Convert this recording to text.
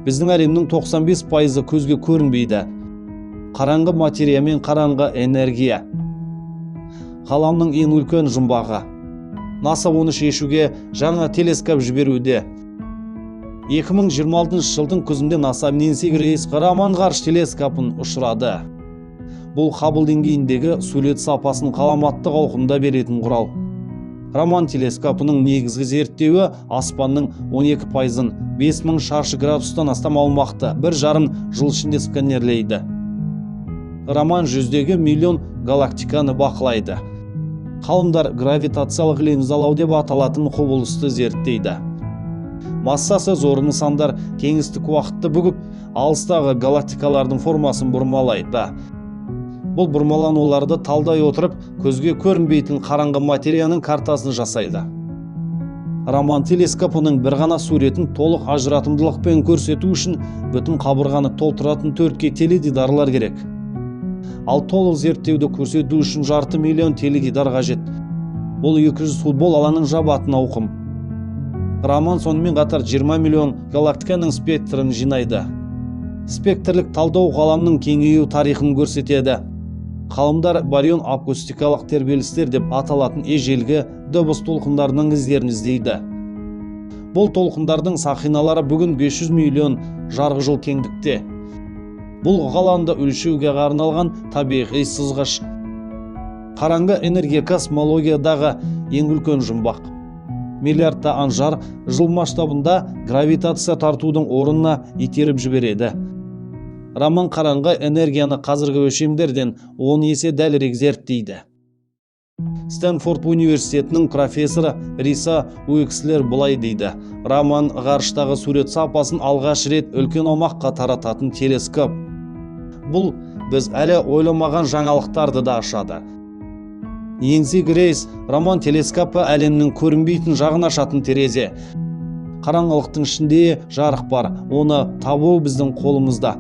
Біздің әлемнің 95% көзге көрінбейді. Қараңғы материя мен қараңғы энергия. Ғаламның ең үлкен жұмбағы. НАСА оны шешуге жаңа телескоп жіберуде. 2026 жылдың күзінде НАСА Нэнси Грейс Раман ғарыш телескопын ұшырады. Бұл Хаббл деңгейіндегі сурет сапасын ғаламаттық ауқымда беретін құрал. Раман телескопының негізгі зерттеуі аспанның 12%-ын 5000 шаршы градустан астам аумақты 1,5 жыл ішінде сканерлейді. Раман жүздеген миллион галактиканы бақылайды. Ғалымдар гравитациялық линзалау деп аталатын құбылысты зерттейді. Массасы зор нысандар кеңістік уақытты бүгіп, алыстағы галактикалардың формасын бұрмалайды. Бұл бұрмалануларды талдай отырып, көзге көрінбейтін қараңғы материяның картасын жасайды. Раман телескопының бір ғана суретін толық ажыратымдылықпен көрсету үшін бүтін қабырғаны толтыратын 4К теледидарлар керек. Ал толық зерттеуді көрсету үшін 500 000 теледидар қажет. Бұл 200 футбол алаңын жабатын ауқым. Раман сонымен қатар 20 миллион галактиканың спектрін жинайды. Спектрлік талдау ғаламның кеңею тарихын көрсетеді. Ғалымдар барион акустикалық тербелістер деп аталатын ежелгі дыбыс толқындарының іздерін іздейді. Бұл толқындардың сақиналары бүгін 500 миллион жарық жыл кеңдікте. Бұл ғаламды өлшеуге арналған табиғи сызғыш. Қараңғы энергия космологиядағы ең үлкен жұмбақ. Миллиардтаған жарық жыл масштабында гравитация тартудың орнына итеріп жібереді. Раман қараңғы энергияны қазіргі өлшемдерден 10 есе дәлірек зерттейді. Стэнфорд университетінің профессоры Риса Уикслер былай дейді: Раман ғарыштағы сурет сапасын алғаш рет үлкен аумаққа тарататын телескоп. Бұл біз әлі ойламаған жаңалықтарды да ашады. Нэнси Грейс Раман телескопы әлемнің көрінбейтін жағын ашатын терезе. Қараңғылықтың ішінде жарық бар, оны табу біздің қолымызда.